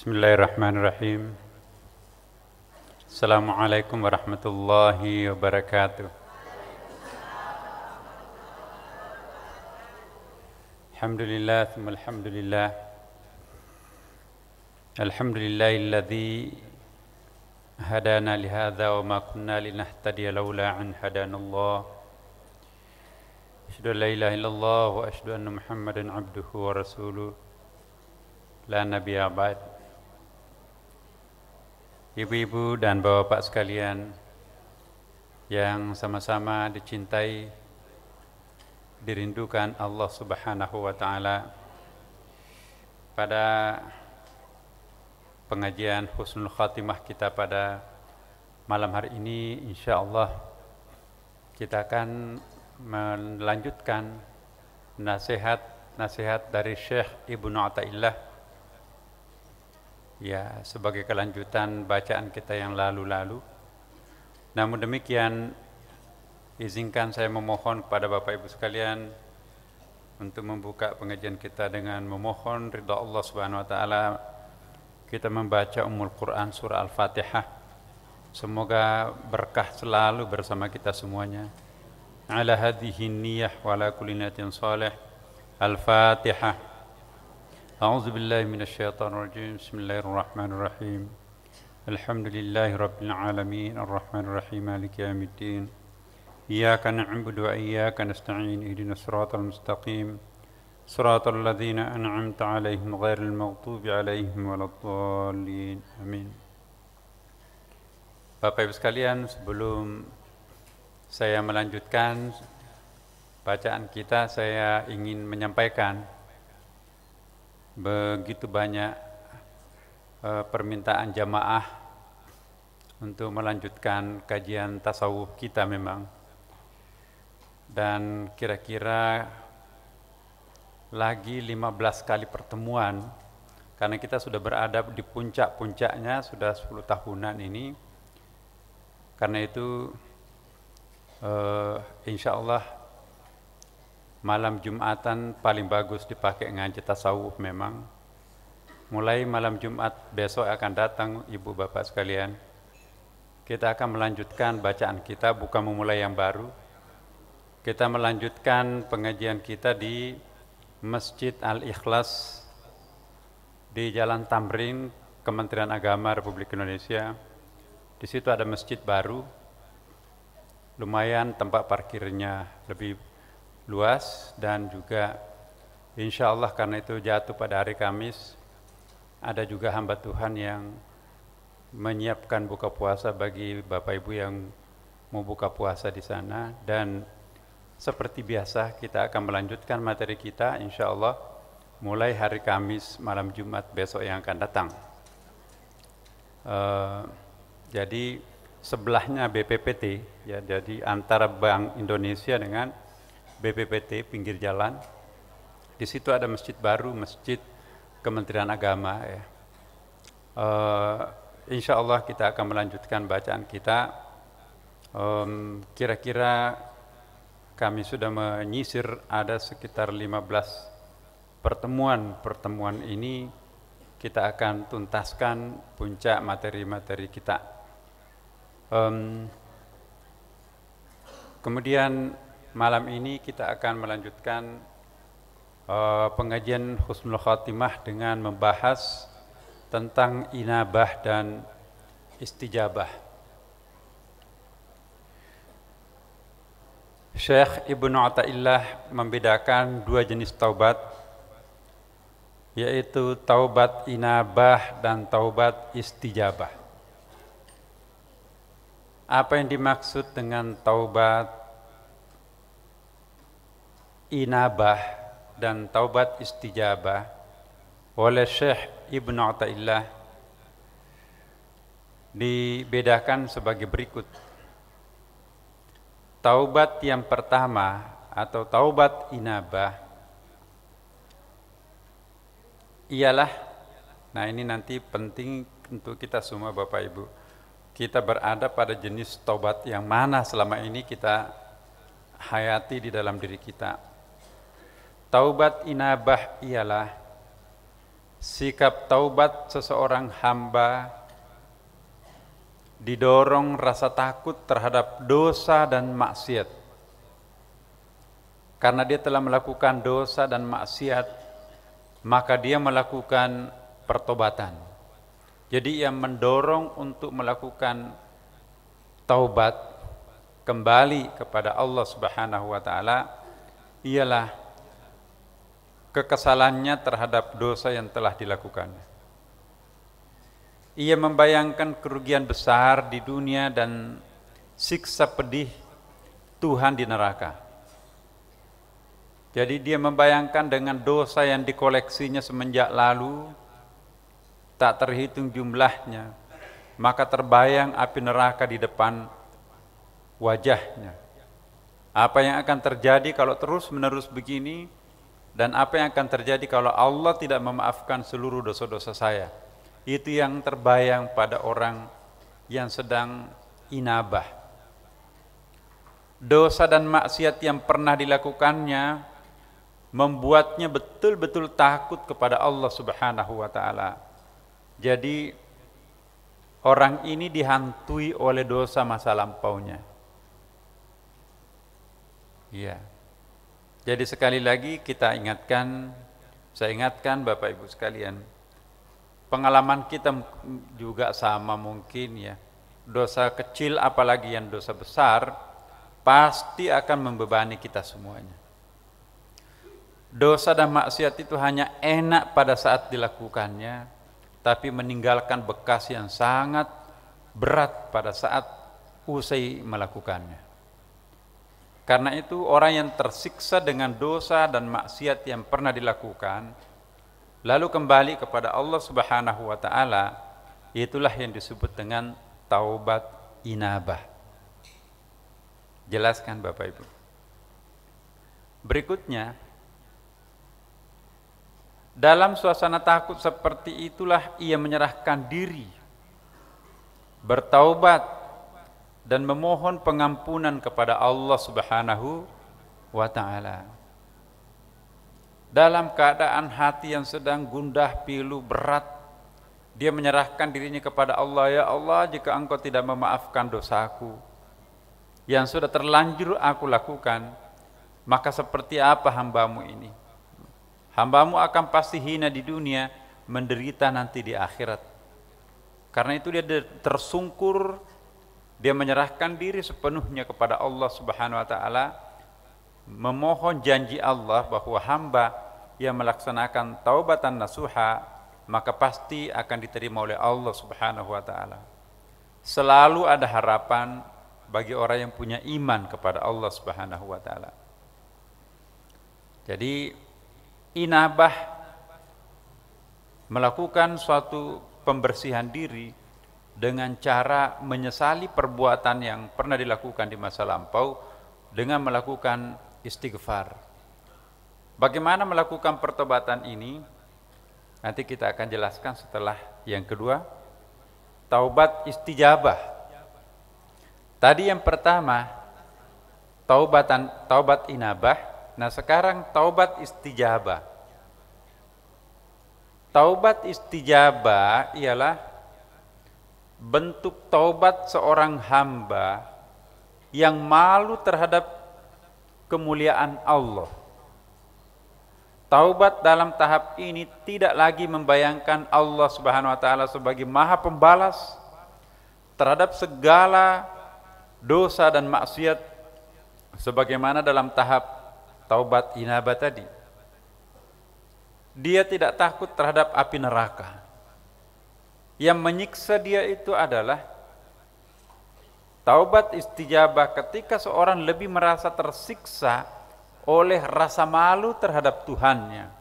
Bismillahirrahmanirrahim. Assalamualaikum warahmatullahi wabarakatuh. Alhamdulillah, thumma alhamdulillah. Alhamdulillahilladzi hadana lihadza wa ma kunna linahtadiya laula an hadanallah. Asyhadu an la ilaha illallah wa asyhadu anna Muhammadan abduhu wa rasuluh. La nabiyya ba'd. Ibu-ibu dan bapak-bapak sekalian yang sama-sama dicintai, dirindukan Allah Subhanahu wa taala. Pada pengajian Husnul Khatimah kita pada malam hari ini, insyaallah kita akan melanjutkan nasihat dari Syekh Ibnu Athaillah. Ya, sebagai kelanjutan bacaan kita yang lalu-lalu. Namun demikian, izinkan saya memohon kepada Bapak Ibu sekalian untuk membuka pengajian kita dengan memohon ridha Allah Subhanahu wa taala. Kita membaca Ummul Quran surah Al-Fatihah. Semoga berkah selalu bersama kita semuanya. Ala hadhihi niyyah wa ala kulli niyatin shalih. Al-Fatihah. A'udzu billahi minasy syaithanir rajim. Bismillahirrahmanirrahim. Alhamdulillahi rabbil alamin arrahmanir rahim maliki yaumiddin. Iyyaka na'budu wa iyyaka nasta'in ihdinas siratal mustaqim. Siratal ladzina an'amta 'alaihim ghairil maghdubi 'alaihim waladdallin. Amin. Bapak Ibu sekalian, sebelum saya melanjutkan bacaan kita, saya ingin menyampaikan begitu banyak permintaan jamaah untuk melanjutkan kajian tasawuf kita memang. Dan kira-kira lagi 15 kali pertemuan, karena kita sudah berada di puncak-puncaknya sudah 10 tahunan ini. Karena itu insya Allah malam Jumatan paling bagus dipakai ngaji tasawuf memang. Mulai malam Jumat besok akan datang ibu bapak sekalian. Kita akan melanjutkan bacaan kita, bukan memulai yang baru. Kita melanjutkan pengajian kita di Masjid Al-Ikhlas di Jalan Tamrin, Kementerian Agama Republik Indonesia. Di situ ada masjid baru. Lumayan tempat parkirnya lebih luas, dan juga insya Allah karena itu jatuh pada hari Kamis, ada juga hamba Tuhan yang menyiapkan buka puasa bagi Bapak Ibu yang mau buka puasa di sana. Dan seperti biasa kita akan melanjutkan materi kita insya Allah mulai hari Kamis malam Jumat besok yang akan datang. Jadi sebelahnya BPPT, ya, jadi antara Bank Indonesia dengan BPPT pinggir jalan. Di situ ada masjid baru, Masjid Kementerian Agama. Ya. Insya Allah kita akan melanjutkan bacaan kita. Kira-kira kami sudah menyisir ada sekitar 15 pertemuan. Pertemuan ini kita akan tuntaskan puncak materi-materi kita. Kemudian malam ini kita akan melanjutkan pengajian Husnul Khatimah dengan membahas tentang inabah dan istijabah. Syekh Ibnu Athaillah membedakan dua jenis taubat, yaitu taubat inabah dan taubat istijabah. Apa yang dimaksud dengan taubat inabah dan taubat istijabah oleh Syekh Ibnu Athaillah dibedakan sebagai berikut. Taubat yang pertama atau taubat inabah ialah, nah ini nanti penting untuk kita semua Bapak Ibu, kita berada pada jenis taubat yang mana selama ini kita hayati di dalam diri kita. Taubat inabah ialah sikap taubat seseorang hamba didorong rasa takut terhadap dosa dan maksiat. Karena dia telah melakukan dosa dan maksiat, maka dia melakukan pertobatan. Jadi ia mendorong untuk melakukan taubat, kembali kepada Allah Subhanahu wa taala, ialah kekesalannya terhadap dosa yang telah dilakukannya. Ia membayangkan kerugian besar di dunia dan siksa pedih Tuhan di neraka. Jadi dia membayangkan dengan dosa yang dikoleksinya semenjak lalu, tak terhitung jumlahnya, maka terbayang api neraka di depan wajahnya. Apa yang akan terjadi kalau terus-menerus begini, dan apa yang akan terjadi kalau Allah tidak memaafkan seluruh dosa-dosa saya. Itu yang terbayang pada orang yang sedang inabah. Dosa dan maksiat yang pernah dilakukannya membuatnya betul-betul takut kepada Allah Subhanahu wa taala. Jadi orang ini dihantui oleh dosa masa lampaunya. Iya. Jadi sekali lagi saya ingatkan Bapak Ibu sekalian, pengalaman kita juga sama mungkin ya. Dosa kecil apalagi yang dosa besar pasti akan membebani kita semuanya. Dosa dan maksiat itu hanya enak pada saat dilakukannya, tapi meninggalkan bekas yang sangat berat pada saat usai melakukannya. Karena itu orang yang tersiksa dengan dosa dan maksiat yang pernah dilakukan, lalu kembali kepada Allah Subhanahu wa taala, itulah yang disebut dengan taubat inabah. Jelaskan Bapak Ibu. Berikutnya, dalam suasana takut seperti itulah ia menyerahkan diri, bertaubat dan memohon pengampunan kepada Allah Subhanahu wa taala. Dalam keadaan hati yang sedang gundah pilu berat, dia menyerahkan dirinya kepada Allah. Ya Allah, jika Engkau tidak memaafkan dosaku yang sudah terlanjur aku lakukan, maka seperti apa hambamu ini? Hambamu akan pasti hina di dunia, menderita nanti di akhirat. Karena itu dia tersungkur, dia menyerahkan diri sepenuhnya kepada Allah Subhanahu wa taala, memohon janji Allah bahwa hamba yang melaksanakan taubatan nasuha maka pasti akan diterima oleh Allah Subhanahu wa taala. Selalu ada harapan bagi orang yang punya iman kepada Allah Subhanahu wa taala. Jadi inabah melakukan suatu pembersihan diri dengan cara menyesali perbuatan yang pernah dilakukan di masa lampau dengan melakukan istighfar. Bagaimana melakukan pertobatan ini? Nanti kita akan jelaskan setelah yang kedua, taubat istijabah. Tadi yang pertama taubat inabah, nah sekarang taubat istijabah. Taubat istijabah ialah bentuk taubat seorang hamba yang malu terhadap kemuliaan Allah. Taubat dalam tahap ini tidak lagi membayangkan Allah Subhanahu wa taala sebagai Maha Pembalas terhadap segala dosa dan maksiat sebagaimana dalam tahap taubat inabah tadi. Dia tidak takut terhadap api neraka. Yang menyiksa dia itu adalah taubat istijabah ketika seorang lebih merasa tersiksa oleh rasa malu terhadap Tuhannya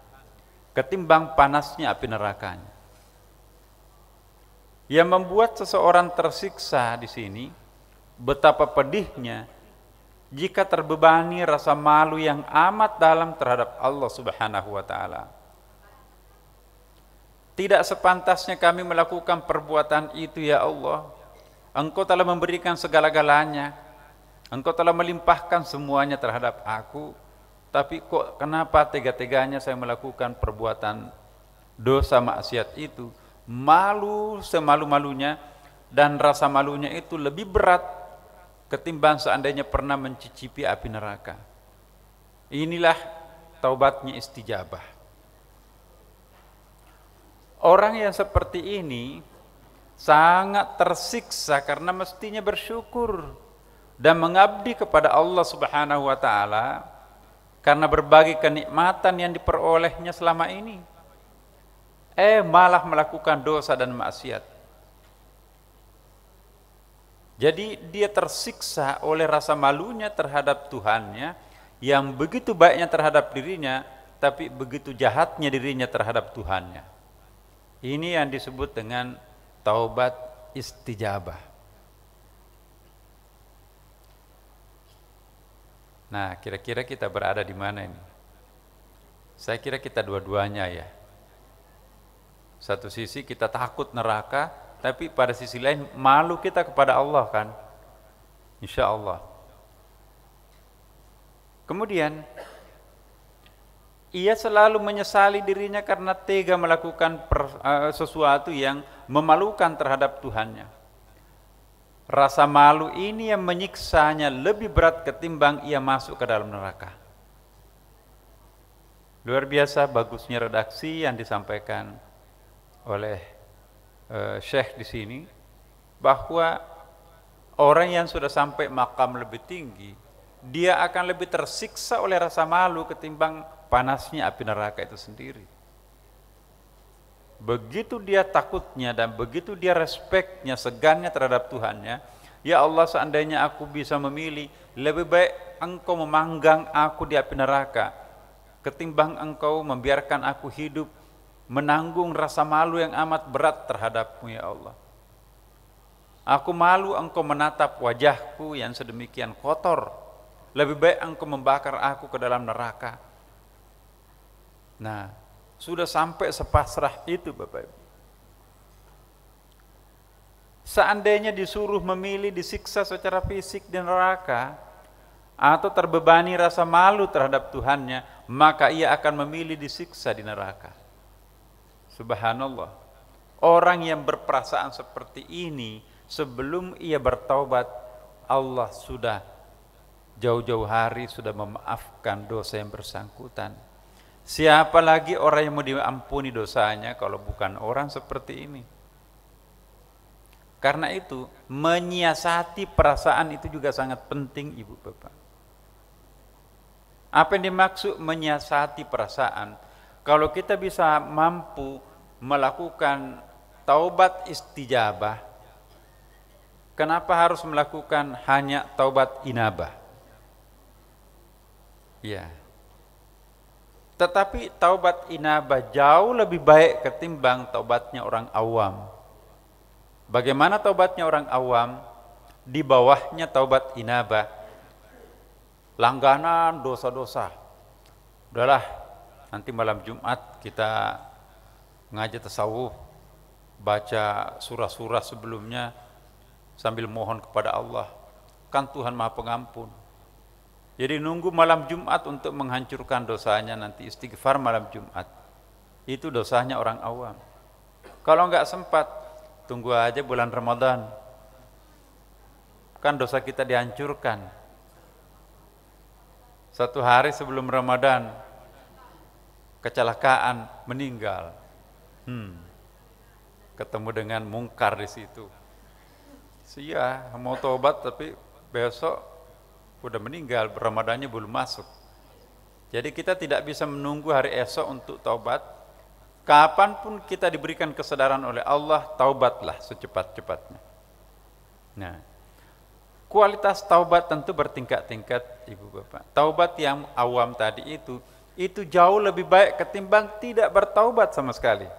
ketimbang panasnya api nerakanya. Yang membuat seseorang tersiksa di sini, betapa pedihnya jika terbebani rasa malu yang amat dalam terhadap Allah Subhanahu wa taala. Tidak sepantasnya kami melakukan perbuatan itu ya Allah. Engkau telah memberikan segala-galanya. Engkau telah melimpahkan semuanya terhadap aku. Tapi kok kenapa tega-teganya saya melakukan perbuatan dosa maksiat itu, malu semalu-malunya, dan rasa malunya itu lebih berat ketimbang seandainya pernah mencicipi api neraka. Inilah taubatnya istijabah. Orang yang seperti ini sangat tersiksa karena mestinya bersyukur dan mengabdi kepada Allah Subhanahu wa taala karena berbagai kenikmatan yang diperolehnya selama ini. Malah melakukan dosa dan maksiat. Jadi dia tersiksa oleh rasa malunya terhadap Tuhannya yang begitu baiknya terhadap dirinya, tapi begitu jahatnya dirinya terhadap Tuhannya. Ini yang disebut dengan taubat istijabah. Nah, kira-kira kita berada di mana ini? Saya kira kita dua-duanya ya. Satu sisi kita takut neraka, tapi pada sisi lain malu kita kepada Allah kan, insya Allah. Kemudian ia selalu menyesali dirinya karena tega melakukan sesuatu yang memalukan terhadap Tuhannya. Rasa malu ini yang menyiksanya lebih berat ketimbang ia masuk ke dalam neraka. Luar biasa bagusnya redaksi yang disampaikan oleh Syekh di sini, bahwa orang yang sudah sampai makam lebih tinggi, dia akan lebih tersiksa oleh rasa malu ketimbang panasnya api neraka itu sendiri. Begitu dia takutnya dan begitu dia respeknya, segannya terhadap Tuhannya, ya Allah, seandainya aku bisa memilih, lebih baik engkau memanggang aku di api neraka ketimbang engkau membiarkan aku hidup menanggung rasa malu yang amat berat terhadapmu ya Allah. Aku malu engkau menatap wajahku yang sedemikian kotor. Lebih baik engkau membakar aku ke dalam neraka. Nah, sudah sampai sepasrah itu Bapak Ibu. Seandainya disuruh memilih disiksa secara fisik di neraka atau terbebani rasa malu terhadap Tuhannya, maka ia akan memilih disiksa di neraka. Subhanallah. Orang yang berperasaan seperti ini, sebelum ia bertaubat, Allah sudah jauh-jauh hari sudah memaafkan dosa yang bersangkutan. Siapa lagi orang yang mau diampuni dosanya kalau bukan orang seperti ini? Karena itu, menyiasati perasaan itu juga sangat penting Ibu Bapak. Apa yang dimaksud menyiasati perasaan? Kalau kita bisa mampu melakukan taubat istijabah, kenapa harus melakukan hanya taubat inabah? Ya. Tetapi taubat inabah jauh lebih baik ketimbang taubatnya orang awam. Bagaimana taubatnya orang awam? Di bawahnya taubat inabah, langganan dosa-dosa. Udahlah, nanti malam Jumat kita ngaji tasawuf, baca surah-surah sebelumnya sambil mohon kepada Allah. Kan Tuhan Maha Pengampun. Jadi nunggu malam Jumat untuk menghancurkan dosanya, nanti istighfar malam Jumat. Itu dosanya orang awam. Kalau enggak sempat, tunggu aja bulan Ramadan. Kan dosa kita dihancurkan. Satu hari sebelum Ramadan, kecelakaan, meninggal. Ketemu dengan mungkar di situ. Iya, mau tobat tapi besok udah meninggal, Ramadannya belum masuk. Jadi kita tidak bisa menunggu hari esok untuk taubat. Kapanpun kita diberikan kesadaran oleh Allah, taubatlah secepat-cepatnya. Nah, kualitas taubat tentu bertingkat-tingkat Ibu Bapak. Taubat yang awam tadi itu jauh lebih baik ketimbang tidak bertaubat sama sekali.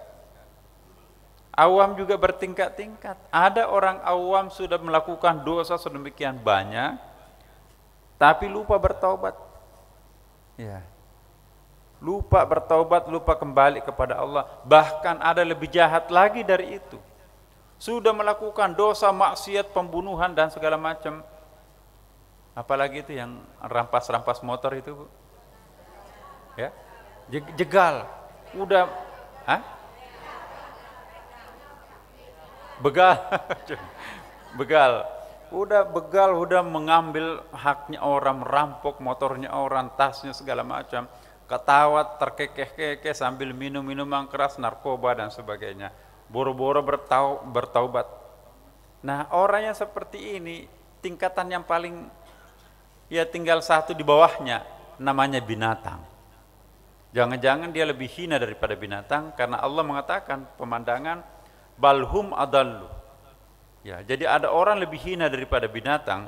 Awam juga bertingkat-tingkat. Ada orang awam sudah melakukan dosa sedemikian banyak, tapi lupa bertaubat. Ya. Lupa bertaubat, lupa kembali kepada Allah. Bahkan ada lebih jahat lagi dari itu. Sudah melakukan dosa, maksiat, pembunuhan dan segala macam. Apalagi itu yang rampas-rampas motor itu, Bu. Ya. Jegal. Udah Begal. Begal. Begal udah mengambil haknya orang, merampok motornya orang, tasnya segala macam. Ketawa terkekeh-kekeh sambil minum minuman keras, narkoba dan sebagainya. Boro-boro bertaubat. Nah, orang yang seperti ini tingkatan yang paling ya tinggal satu di bawahnya, namanya binatang. Jangan-jangan dia lebih hina daripada binatang, karena Allah mengatakan pemandangan balhum adallu. Ya, jadi ada orang lebih hina daripada binatang.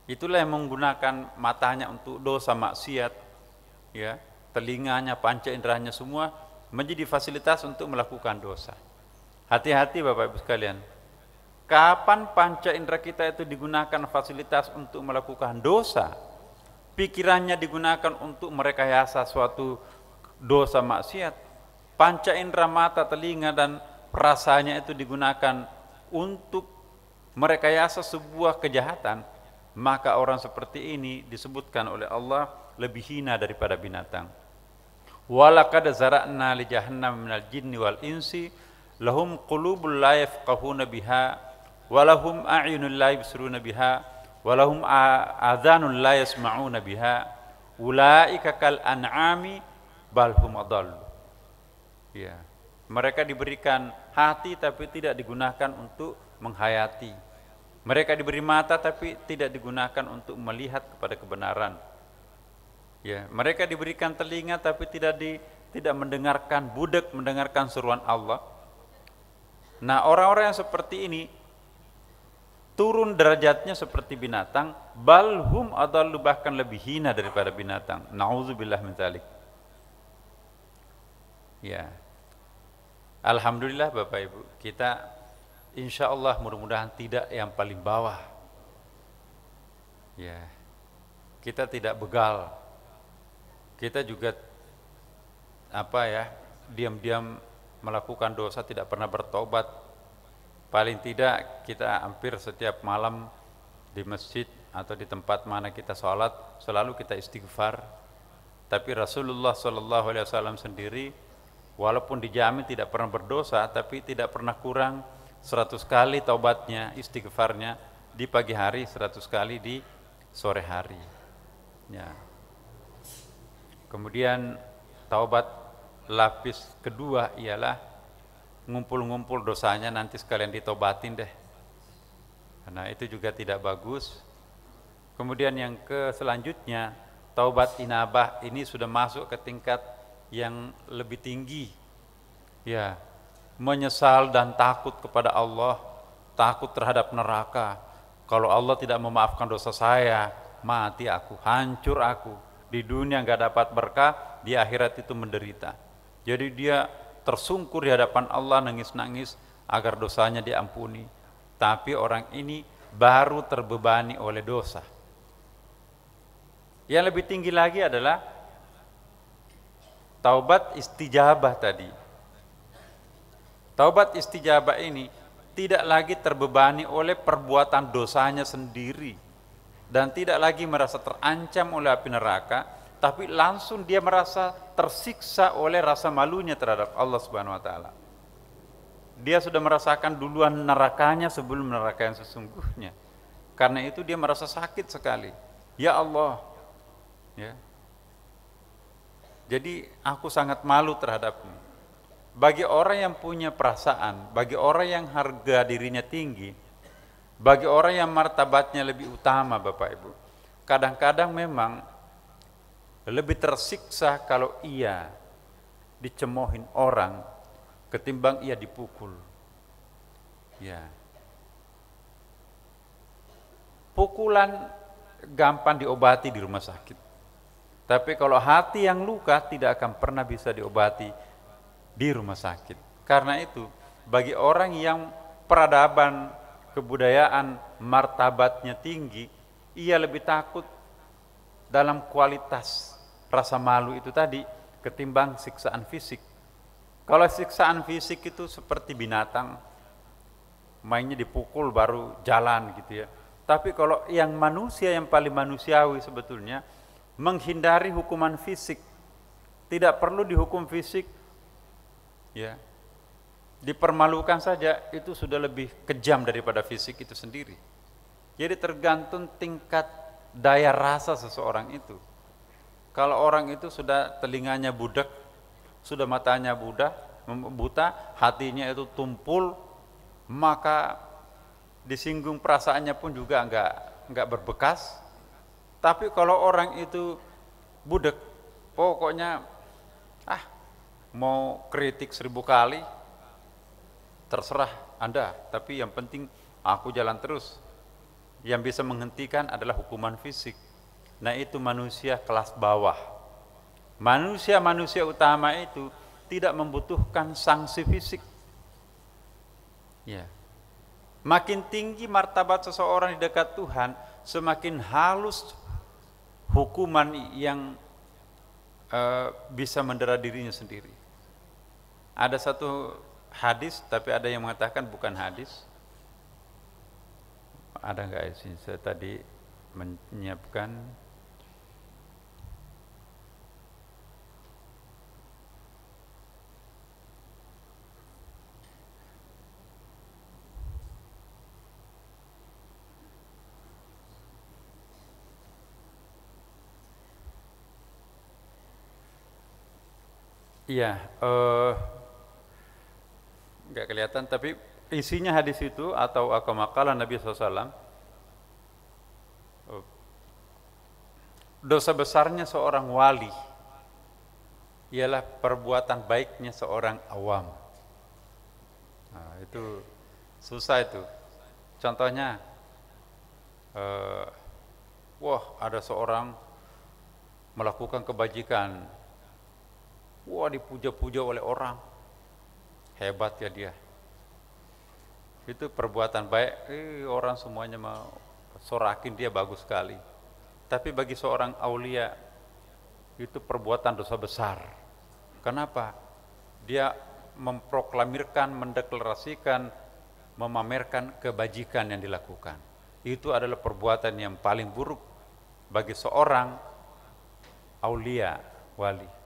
Itulah yang menggunakan matanya untuk dosa maksiat, ya, telinganya, panca inderanya semua menjadi fasilitas untuk melakukan dosa. Hati-hati Bapak Ibu sekalian. Kapan panca indera kita itu digunakan fasilitas untuk melakukan dosa, pikirannya digunakan untuk merekayasa suatu dosa maksiat, panca indera mata, telinga dan perasaannya itu digunakan untuk merekayasa sebuah kejahatan, maka orang seperti ini disebutkan oleh Allah lebih hina daripada binatang. Walaqad zara'na li jahannam minal jinni wal insi lahum qulubul la yafqahuna biha walahum a'yunul la yubsiruna biha walahum adhanun la yasma'una biha ulaika kal an'ami bal hum adall. Ya, mereka diberikan hati tapi tidak digunakan untuk menghayati. Mereka diberi mata tapi tidak digunakan untuk melihat kepada kebenaran. Ya, mereka diberikan telinga tapi tidak mendengarkan, budak mendengarkan seruan Allah. Nah, orang-orang yang seperti ini turun derajatnya seperti binatang, balhum adallu, bahkan lebih hina daripada binatang. Nauzubillah min dzalik. Ya. Alhamdulillah Bapak Ibu, kita insyaallah mudah-mudahan tidak yang paling bawah. Ya. Kita tidak begal. Kita juga diam-diam melakukan dosa, tidak pernah bertobat. Paling tidak kita hampir setiap malam di masjid atau di tempat mana kita sholat selalu kita istighfar. Tapi Rasulullah SAW sendiri walaupun dijamin tidak pernah berdosa, tapi tidak pernah kurang 100 kali taubatnya, istighfarnya di pagi hari, 100 kali di sore hari. Ya. Kemudian taubat lapis kedua ialah ngumpul-ngumpul dosanya nanti sekalian ditobatin deh. Karena itu juga tidak bagus. Kemudian yang selanjutnya, taubat inabah ini sudah masuk ke tingkat yang lebih tinggi. Ya, menyesal dan takut kepada Allah, takut terhadap neraka. Kalau Allah tidak memaafkan dosa saya, mati aku, hancur aku. Di dunia enggak dapat berkah, di akhirat itu menderita. Jadi dia tersungkur di hadapan Allah, nangis-nangis agar dosanya diampuni. Tapi orang ini baru terbebani oleh dosa. Yang lebih tinggi lagi adalah taubat istijabah tadi. Taubat istijabah ini tidak lagi terbebani oleh perbuatan dosanya sendiri dan tidak lagi merasa terancam oleh api neraka, tapi langsung dia merasa tersiksa oleh rasa malunya terhadap Allah Subhanahu wa taala. Dia sudah merasakan duluan nerakanya sebelum neraka yang sesungguhnya. Karena itu dia merasa sakit sekali. Ya Allah. Ya. Jadi aku sangat malu terhadapmu. Bagi orang yang punya perasaan, bagi orang yang harga dirinya tinggi, bagi orang yang martabatnya lebih utama Bapak Ibu, kadang-kadang memang lebih tersiksa kalau ia dicemoohin orang ketimbang ia dipukul. Ya. Pukulan gampang diobati di rumah sakit. Tapi kalau hati yang luka tidak akan pernah bisa diobati di rumah sakit. Karena itu, bagi orang yang peradaban, kebudayaan, martabatnya tinggi, ia lebih takut dalam kualitas rasa malu itu tadi ketimbang siksaan fisik. Kalau siksaan fisik itu seperti binatang, mainnya dipukul baru jalan gitu ya. Tapi kalau yang manusia, yang paling manusiawi sebetulnya, menghindari hukuman fisik. Tidak perlu dihukum fisik, ya. dipermalukan saja itu sudah lebih kejam daripada fisik itu sendiri. Jadi tergantung tingkat daya rasa seseorang itu. Kalau orang itu sudah telinganya budak, sudah matanya buta, hatinya itu tumpul, maka disinggung perasaannya pun juga enggak berbekas. Tapi kalau orang itu budak, pokoknya mau kritik 1000 kali terserah Anda, tapi yang penting aku jalan terus. Yang bisa menghentikan adalah hukuman fisik. Nah, itu manusia kelas bawah. Manusia utama itu tidak membutuhkan sanksi fisik. Ya. Makin tinggi martabat seseorang di dekat Tuhan, semakin halus hukuman yang bisa mendera dirinya sendiri. Ada satu hadis, tapi ada yang mengatakan bukan hadis. Ada enggak sih? Saya tadi menyiapkan. Iya, enggak kelihatan, tapi isinya hadis itu atau makalah Nabi SAW, dosa besarnya seorang wali ialah perbuatan baiknya seorang awam. Nah, itu susah itu. Contohnya, ada seorang melakukan kebajikan, dipuja-puja oleh orang, hebat ya dia. Itu perbuatan baik, orang semuanya mau sorakin dia bagus sekali. Tapi bagi seorang aulia itu perbuatan dosa besar. Kenapa? Dia memproklamirkan, mendeklarasikan, memamerkan kebajikan yang dilakukan. Itu adalah perbuatan yang paling buruk bagi seorang aulia, wali.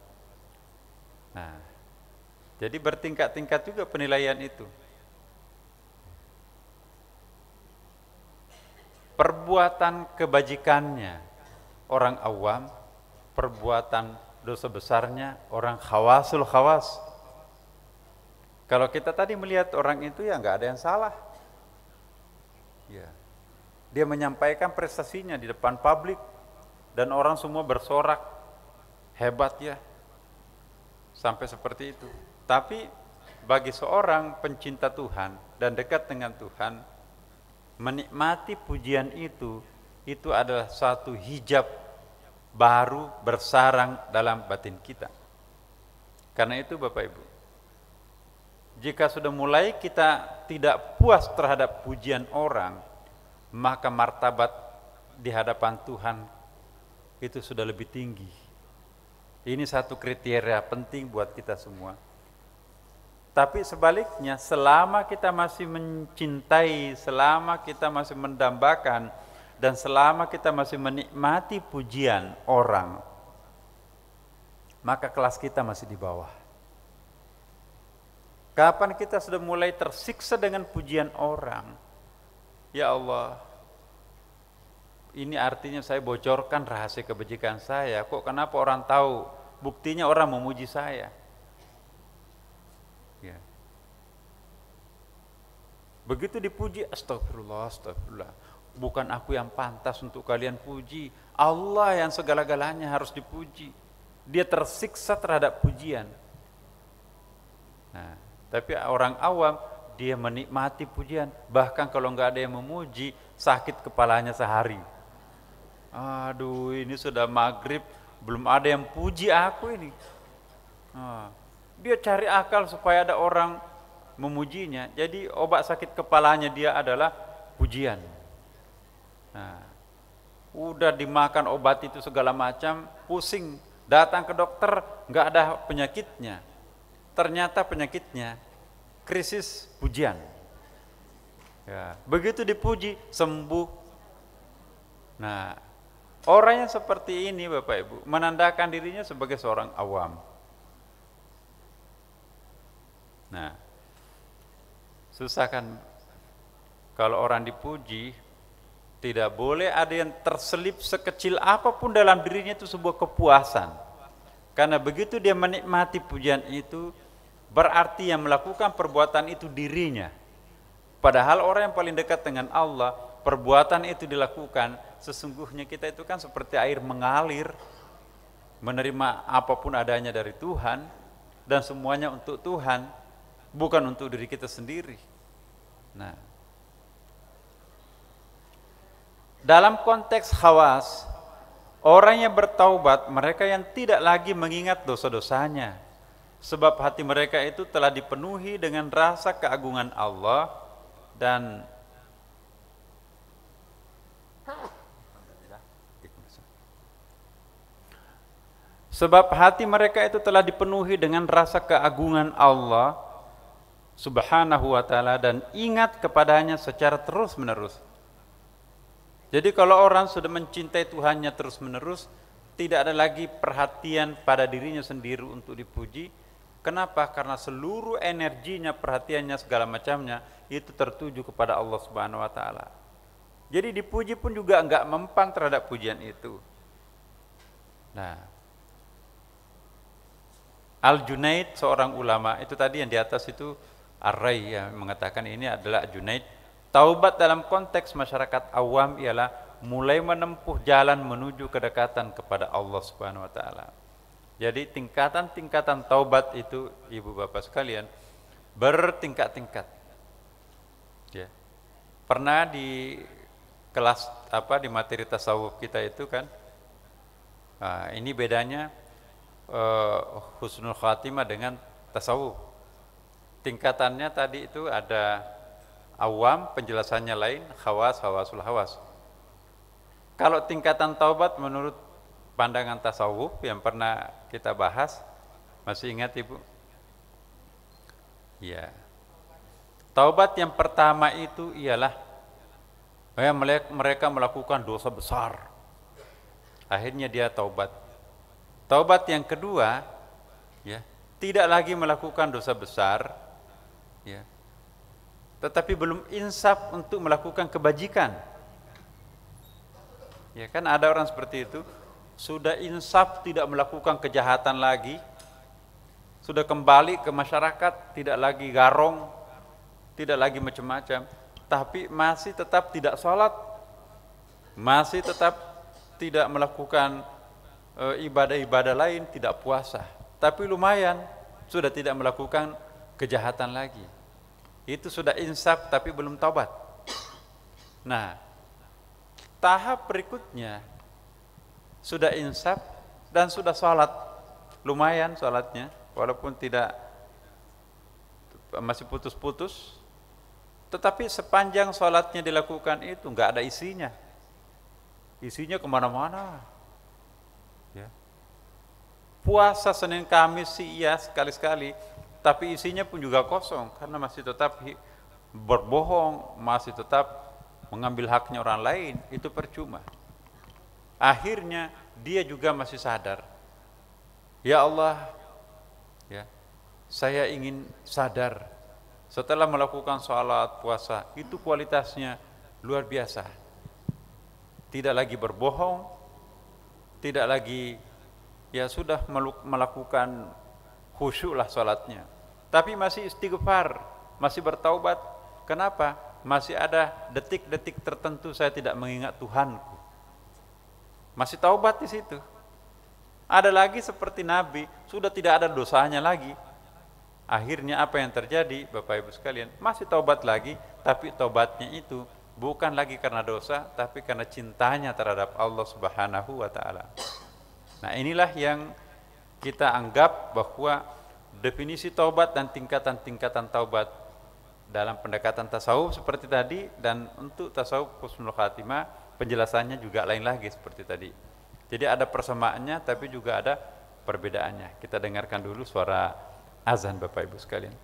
Nah, jadi bertingkat-tingkat juga penilaian itu. Perbuatan kebajikannya orang awam, perbuatan dosa besarnya orang khawasul khawas. Kalau kita tadi melihat orang itu ya enggak ada yang salah. Ya. Dia menyampaikan prestasinya di depan publik dan orang semua bersorak, hebat ya. Sampai seperti itu. Tapi bagi seorang pencinta Tuhan dan dekat dengan Tuhan, menikmati pujian itu adalah suatu hijab baru bersarang dalam batin kita. Karena itu Bapak Ibu, jika sudah mulai kita tidak puas terhadap pujian orang, maka martabat di hadapan Tuhan itu sudah lebih tinggi. Ini satu kriteria penting buat kita semua. Tapi sebaliknya, selama kita masih mencintai, selama kita masih mendambakan, dan selama kita masih menikmati pujian orang, maka kelas kita masih di bawah. Kapan kita sudah mulai tersiksa dengan pujian orang? Ya Allah, ini artinya saya bocorkan rahasia kebajikan saya. Kok kenapa orang tahu? Buktinya orang memuji saya. Ya. Begitu dipuji, astagfirullah, astagfirullah. Bukan aku yang pantas untuk kalian puji. Allah yang segala-galanya harus dipuji. Dia tersiksa terhadap pujian. Nah, tapi orang awam, dia menikmati pujian. Bahkan kalau nggak ada yang memuji, sakit kepalanya sehari. Aduh, ini sudah maghrib, belum ada yang puji aku ini. Dia cari akal supaya ada orang memujinya. Jadi obat sakit kepalanya dia adalah pujian. Nah, udah dimakan obat itu segala macam, pusing. Datang ke dokter, nggak ada penyakitnya. Ternyata penyakitnya krisis pujian. Ya, begitu dipuji, sembuh. Nah, orang yang seperti ini Bapak Ibu menandakan dirinya sebagai seorang awam. Nah, Susah kan kalau orang dipuji, tidak boleh ada yang terselip sekecil apapun dalam dirinya itu sebuah kepuasan. Karena begitu dia menikmati pujian itu, berarti yang melakukan perbuatan itu dirinya. Padahal orang yang paling dekat dengan Allah, perbuatan itu dilakukan, sesungguhnya kita itu kan seperti air mengalir, menerima apapun adanya dari Tuhan, dan semuanya untuk Tuhan, bukan untuk diri kita sendiri. Nah, dalam konteks khawas, orang yang bertaubat, mereka yang tidak lagi mengingat dosa-dosanya, sebab hati mereka itu telah dipenuhi dengan rasa keagungan Allah dan keagungan Allah Subhanahu wa ta'ala dan ingat kepadanya secara terus-menerus. Jadi kalau orang sudah mencintai Tuhannya terus-menerus, tidak ada lagi perhatian pada dirinya sendiri untuk dipuji. Kenapa? Karena seluruh energinya, perhatiannya, segala macamnya itu tertuju kepada Allah Subhanahu wa ta'ala. Jadi dipuji pun juga enggak mempan terhadap pujian itu. Nah, Al-Junaid, seorang ulama, itu tadi yang di atas itu Ar-Rai yang mengatakan ini adalah Junaid. Taubat dalam konteks masyarakat awam ialah mulai menempuh jalan menuju kedekatan kepada Allah Subhanahu wa ta'ala. Jadi tingkatan-tingkatan taubat itu, ibu bapak sekalian, bertingkat-tingkat. Ya. Pernah di kelas di materi tasawuf kita itu kan, ini bedanya husnul khatimah dengan tasawuf. Tingkatannya tadi itu ada awam, penjelasannya lain, hawasul hawas. Kalau tingkatan taubat menurut pandangan tasawuf yang pernah kita bahas, masih ingat ibu? Ya. Taubat yang pertama itu ialah mereka melakukan dosa besar, akhirnya dia taubat. Taubat yang kedua, ya, tidak lagi melakukan dosa besar, ya, tetapi belum insaf untuk melakukan kebajikan. Ya kan ada orang seperti itu, sudah insaf tidak melakukan kejahatan lagi, sudah kembali ke masyarakat, tidak lagi garong, tidak lagi macam-macam, tapi masih tetap tidak sholat, masih tetap tidak melakukan ibadah-ibadah lain, tidak puasa, tapi lumayan sudah tidak melakukan kejahatan lagi. Itu sudah insaf tapi belum taubat. Nah, tahap berikutnya sudah insaf dan sudah sholat, lumayan sholatnya walaupun tidak, masih putus-putus, tetapi sepanjang sholatnya dilakukan itu nggak ada isinya kemana-mana. Ya. Puasa Senin Kamis sih iya sekali-sekali, tapi isinya pun juga kosong karena masih tetap berbohong, masih tetap mengambil haknya orang lain, itu percuma. Akhirnya dia juga masih sadar, ya Allah, ya, saya ingin sadar setelah melakukan sholat, puasa, itu kualitasnya luar biasa. Tidak lagi berbohong, tidak lagi, ya sudah melakukan khusyuklah sholatnya, tapi masih istighfar, masih bertaubat. Kenapa? Masih ada detik-detik tertentu saya tidak mengingat Tuhanku, masih taubat di situ. Ada lagi seperti Nabi, sudah tidak ada dosanya lagi. Akhirnya apa yang terjadi, Bapak Ibu sekalian? Masih taubat lagi, tapi taubatnya itu bukan lagi karena dosa, tapi karena cintanya terhadap Allah Subhanahu wa ta'ala. Nah, inilah yang kita anggap bahwa definisi taubat dan tingkatan-tingkatan taubat dalam pendekatan tasawuf seperti tadi, dan untuk tasawuf husnul khatimah penjelasannya juga lain lagi seperti tadi. Jadi ada persamaannya tapi juga ada perbedaannya. Kita dengarkan dulu suara azan Bapak Ibu sekalian.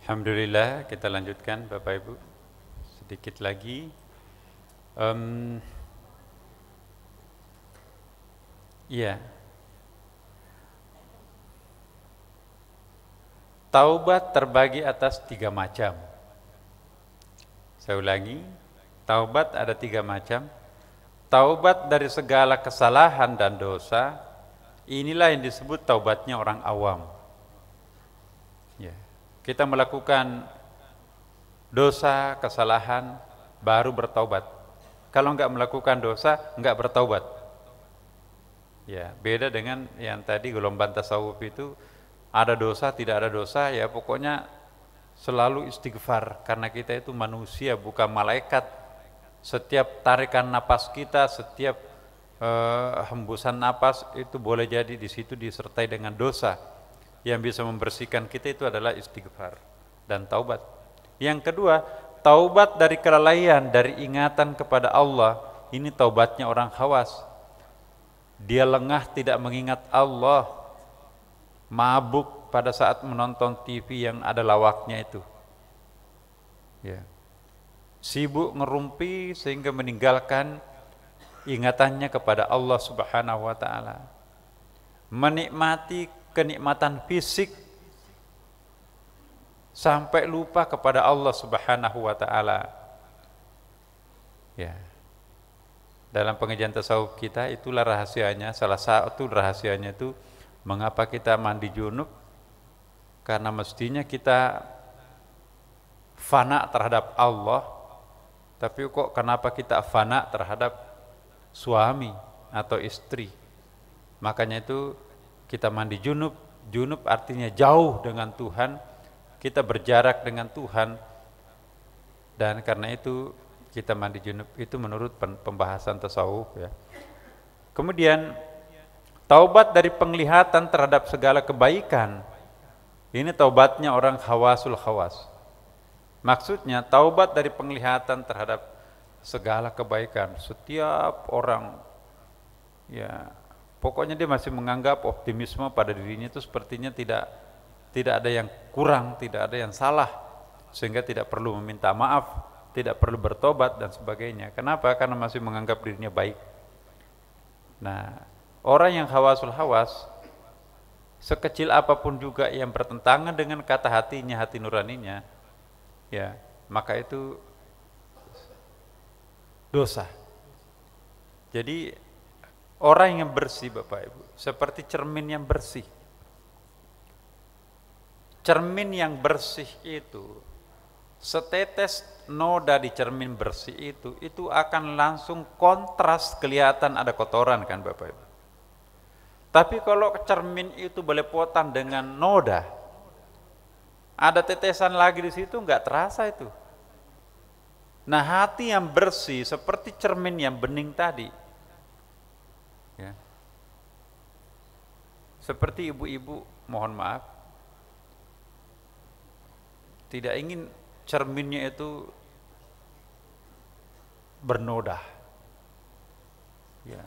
Alhamdulillah, kita lanjutkan Bapak Ibu. Sedikit lagi. Taubat terbagi atas 3 macam. Saya ulangi, taubat ada 3 macam. Taubat dari segala kesalahan dan dosa, inilah yang disebut taubatnya orang awam. Ya. Kita melakukan dosa, kesalahan, baru bertaubat. Kalau enggak melakukan dosa, enggak bertaubat. Ya, beda dengan yang tadi gelombang tasawuf itu, ada dosa, tidak ada dosa, ya pokoknya selalu istighfar, karena kita itu manusia bukan malaikat. Setiap tarikan napas kita, setiap hembusan napas itu boleh jadi di situ disertai dengan dosa. Yang bisa membersihkan kita itu adalah istighfar dan taubat. Yang kedua, taubat dari kelalaian, dari ingatan kepada Allah. Ini taubatnya orang khawas. Dia lengah tidak mengingat Allah, mabuk pada saat menonton TV yang ada lawaknya itu, ya. Sibuk ngerumpi sehingga meninggalkan ingatannya kepada Allah Subhanahu wa ta'ala. Menikmati kenikmatan fisik sampai lupa kepada Allah Subhanahu wa ta'ala. Ya. Dalam pengajian tasawuf kita, itulah rahasianya, salah satu rahasianya itu mengapa kita mandi junub, karena mestinya kita fana terhadap Allah, tapi kok kenapa kita fana terhadap suami atau istri. Makanya itu kita mandi junub. Junub artinya jauh dengan Tuhan, kita berjarak dengan Tuhan, dan karena itu kita mandi junub. Itu menurut pembahasan tasawuf, ya. Kemudian taubat dari penglihatan terhadap segala kebaikan. Ini taubatnya orang khawasul khawas. Maksudnya taubat dari penglihatan terhadap segala kebaikan. Setiap orang, ya pokoknya dia masih menganggap optimisme pada dirinya itu sepertinya tidak ada yang kurang, tidak ada yang salah, sehingga tidak perlu meminta maaf, tidak perlu bertobat dan sebagainya. Kenapa? Karena masih menganggap dirinya baik. Nah, orang yang khawasul khawas, sekecil apapun juga yang bertentangan dengan kata hatinya, hati nuraninya, ya, maka itu dosa. Jadi orang yang bersih, Bapak Ibu, seperti cermin yang bersih. Cermin yang bersih itu, setetes noda di cermin bersih itu akan langsung kontras, kelihatan ada kotoran kan Bapak Ibu. Tapi kalau cermin itu belepotan dengan noda, ada tetesan lagi di situ, nggak terasa itu. Nah, hati yang bersih seperti cermin yang bening tadi, ya. Seperti ibu-ibu, mohon maaf, tidak ingin cerminnya itu bernoda, ya.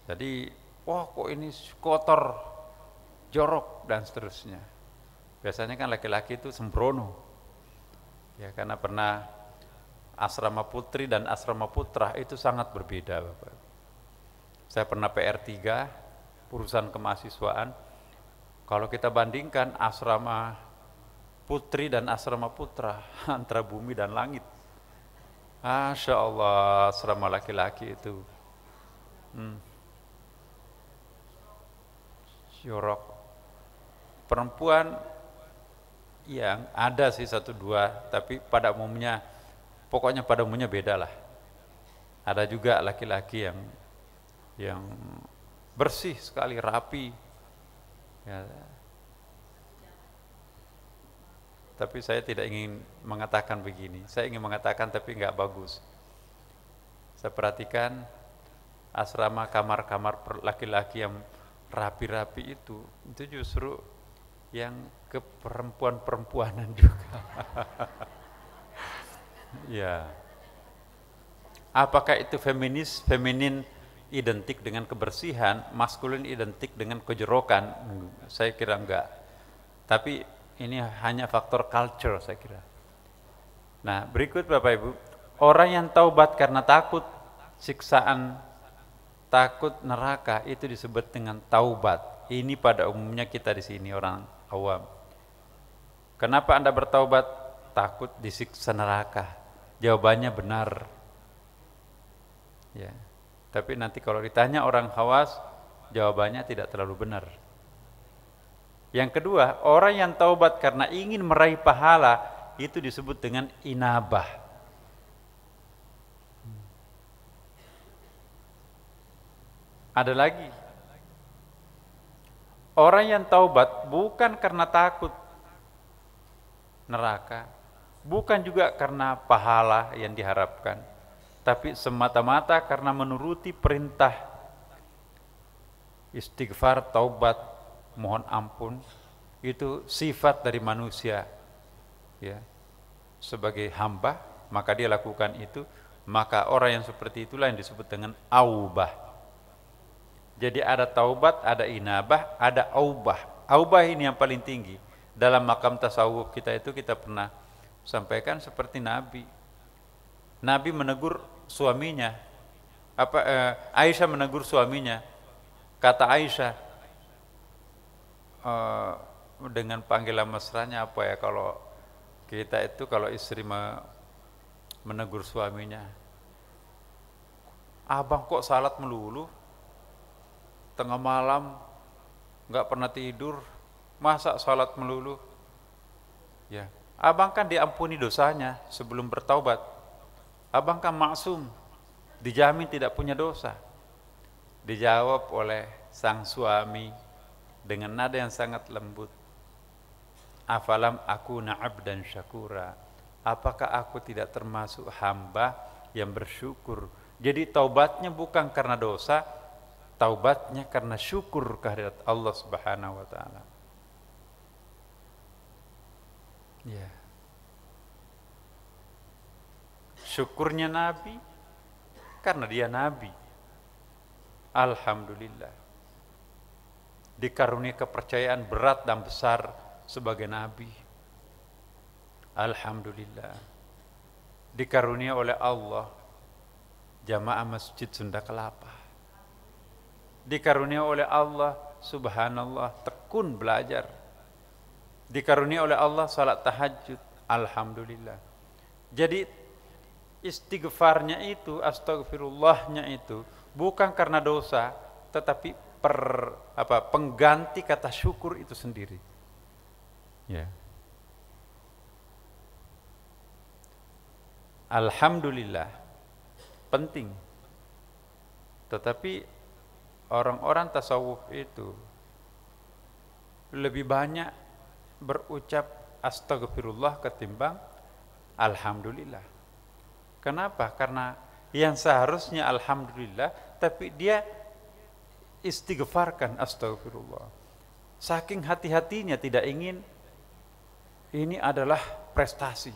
Jadi, wah kok ini kotor, jorok dan seterusnya. Biasanya kan laki-laki itu sembrono, ya, karena pernah asrama putri dan asrama putra itu sangat berbeda, Bapak. Saya pernah PR3, urusan kemahasiswaan. Kalau kita bandingkan asrama putri dan asrama putra, antara bumi dan langit. Masya Allah, asrama laki-laki itu jorok. Perempuan yang ada sih 1-2, tapi pada umumnya, pokoknya pada umumnya beda lah. Ada juga laki-laki yang bersih sekali, rapi, ya. Tapi saya tidak ingin mengatakan begini. Saya ingin mengatakan tapi enggak bagus. Saya perhatikan asrama kamar-kamar laki-laki yang rapi-rapi itu justru yang keperempuan-perempuanan juga. Ya. Apakah itu feminin identik dengan kebersihan, maskulin identik dengan kejorokan? Saya kira enggak. Tapi ini hanya faktor culture, saya kira. Nah, berikut Bapak Ibu, orang yang taubat karena takut siksaan, takut neraka, itu disebut dengan taubat. Ini pada umumnya kita di sini orang awam. Kenapa Anda bertaubat? Takut disiksa neraka. Jawabannya benar. Ya. Tapi nanti kalau ditanya orang khawas, jawabannya tidak terlalu benar. Yang kedua, orang yang taubat karena ingin meraih pahala itu disebut dengan inabah. Ada lagi, orang yang taubat bukan karena takut neraka, bukan juga karena pahala yang diharapkan, tapi semata-mata karena menuruti perintah istighfar, taubat, mohon ampun. Itu sifat dari manusia, ya, sebagai hamba, maka dia lakukan itu. Maka orang yang seperti itulah yang disebut dengan aubah. Jadi ada taubat, ada inabah, ada aubah. Aubah ini yang paling tinggi. Dalam makam tasawuf kita itu kita pernah sampaikan seperti Nabi. Nabi menegur suaminya. Aisyah menegur suaminya. Kata Aisyah dengan panggilan mesranya apa ya, kalau kita itu kalau istri menegur suaminya, abang kok salat melulu, tengah malam nggak pernah tidur, masa salat melulu? Ya, abang kan diampuni dosanya sebelum bertaubat. Abang kan maksum, dijamin tidak punya dosa. Dijawab oleh sang suami dengan nada yang sangat lembut, afalam akuna abdan syakura, apakah aku tidak termasuk hamba yang bersyukur? Jadi taubatnya bukan karena dosa, taubatnya karena syukur kehadirat Allah Subhanahu wa taala. Ya. Syukurnya Nabi karena dia Nabi. Alhamdulillah. Dikarunia kepercayaan berat dan besar sebagai Nabi. Alhamdulillah. Dikarunia oleh Allah jamaah Masjid Sunda Kelapa. Dikarunia oleh Allah, subhanallah, tekun belajar. Dikarunia oleh Allah salat tahajud. Alhamdulillah. Jadi istighfarnya itu, astagfirullahnya itu bukan karena dosa, tetapi pengganti kata syukur itu sendiri. Ya. Alhamdulillah penting. Tetapi orang-orang tasawuf itu lebih banyak berucap astagfirullah ketimbang alhamdulillah. Kenapa? Karena yang seharusnya alhamdulillah, tapi dia istighfarkan astagfirullah. Saking hati-hatinya tidak ingin ini adalah prestasi.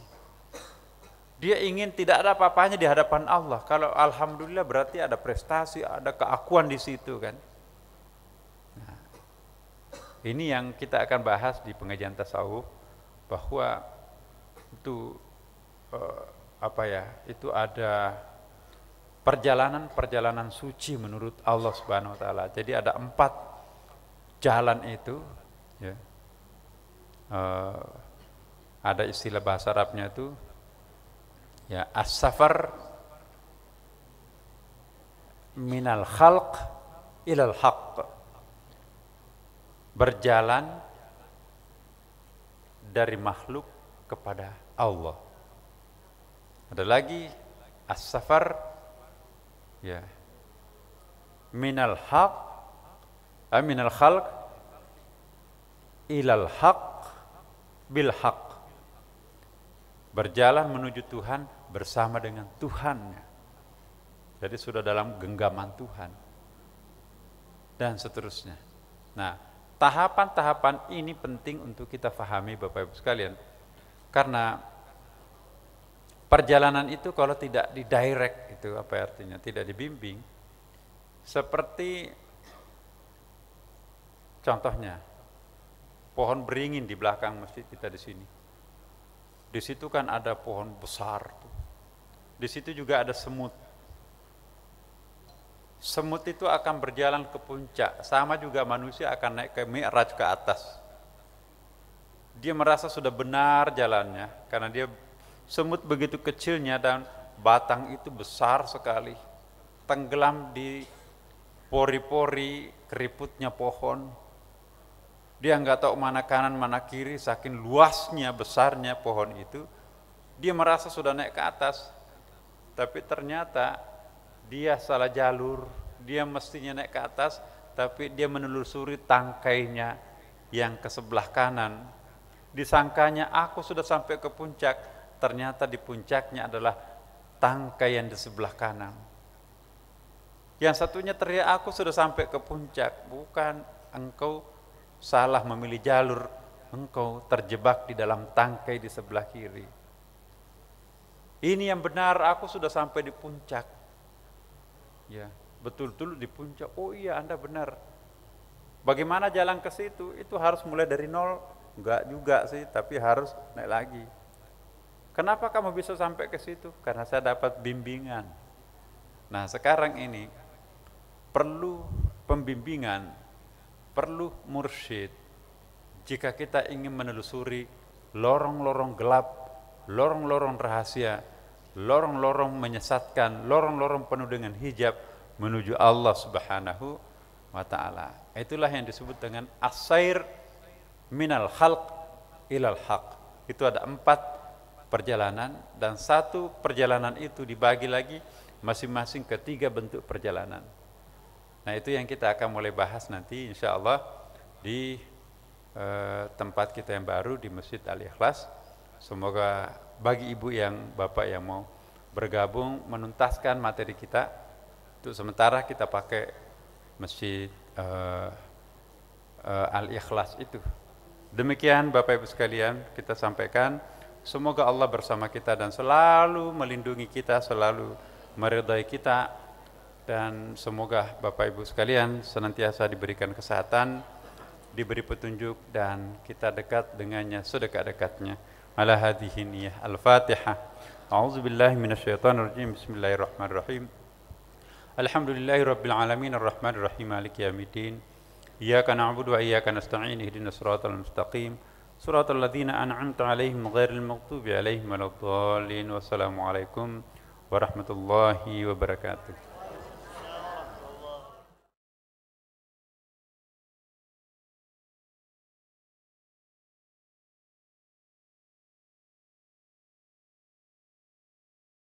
Dia ingin tidak ada apa-apanya di hadapan Allah. Kalau alhamdulillah berarti ada prestasi, ada keakuan di situ kan. Nah, ini yang kita akan bahas di pengajian tasawuf, bahwa itu itu ada perjalanan suci menurut Allah Subhanahu wa taala. Jadi ada 4 jalan itu, ya. Ada istilah bahasa Arabnya itu, ya, as-safar minal khalq ilal haqq. Berjalan dari makhluk kepada Allah. Ada lagi as-safar, ya, minal khalq ilal haqq bil haqq. Berjalan menuju Tuhan bersama dengan Tuhan. Jadi sudah dalam genggaman Tuhan. Dan seterusnya. Nah, tahapan-tahapan ini penting untuk kita fahami Bapak Ibu sekalian. Karena perjalanan itu kalau tidak didirect, itu apa artinya? Tidak dibimbing. Seperti contohnya pohon beringin di belakang masjid kita di sini. Di situ kan ada pohon besar tuh. Di situ juga ada semut. Semut itu akan berjalan ke puncak. Sama juga manusia akan naik ke mi'raj, ke atas. Dia merasa sudah benar jalannya karena dia semut begitu kecilnya dan batang itu besar sekali, tenggelam di pori-pori keriputnya pohon. Dia nggak tahu mana kanan mana kiri, saking luasnya besarnya pohon itu. Dia merasa sudah naik ke atas, tapi ternyata dia salah jalur. Dia mestinya naik ke atas, tapi dia menelusuri tangkainya yang ke sebelah kanan. Disangkanya aku sudah sampai ke puncak, ternyata di puncaknya adalah tangkai yang di sebelah kanan. Yang satunya teriak, aku sudah sampai ke puncak. Bukan, engkau salah memilih jalur, engkau terjebak di dalam tangkai di sebelah kiri. Ini yang benar, aku sudah sampai di puncak. Ya, betul-betul di puncak. Oh iya, Anda benar. Bagaimana jalan ke situ? Itu harus mulai dari nol. Enggak juga sih, tapi harus naik lagi. Kenapa kamu bisa sampai ke situ? Karena saya dapat bimbingan. Nah, sekarang ini perlu pembimbingan, perlu mursyid. Jika kita ingin menelusuri lorong-lorong gelap, lorong-lorong rahasia, lorong-lorong menyesatkan, lorong-lorong penuh dengan hijab menuju Allah Subhanahu wa ta'ala. Itulah yang disebut dengan as-sair minal khalq ilal haq. Itu ada 4 perjalanan, dan 1 perjalanan itu dibagi lagi masing-masing ke 3 bentuk perjalanan. Nah, itu yang kita akan mulai bahas nanti insyaallah di tempat kita yang baru di Masjid Al-Ikhlas. Semoga bagi ibu yang bapak yang mau bergabung menuntaskan materi kita, untuk sementara kita pakai Masjid Al-Ikhlas itu. Demikian Bapak Ibu sekalian, kita sampaikan, semoga Allah bersama kita dan selalu melindungi kita, selalu meridai kita, dan semoga Bapak Ibu sekalian senantiasa diberikan kesehatan, diberi petunjuk, dan kita dekat dengannya sedekat-dekatnya. Ala hadhihi niyah. Al-Fatihah. A'udzubillahi minasyaitonir rajim. Bismillahirrahmanirrahim. Alhamdulillahi rabbil alamin arrahmanir rahim maliki yaumiddin. Iyyaka na'budu wa iyyaka nasta'in ihdinas siratal mustaqim siratal ladzina an'amta 'alaihim ghairil maghdubi 'alaihim waladdallin. Wassalamu alaikum warahmatullahi wabarakatuh.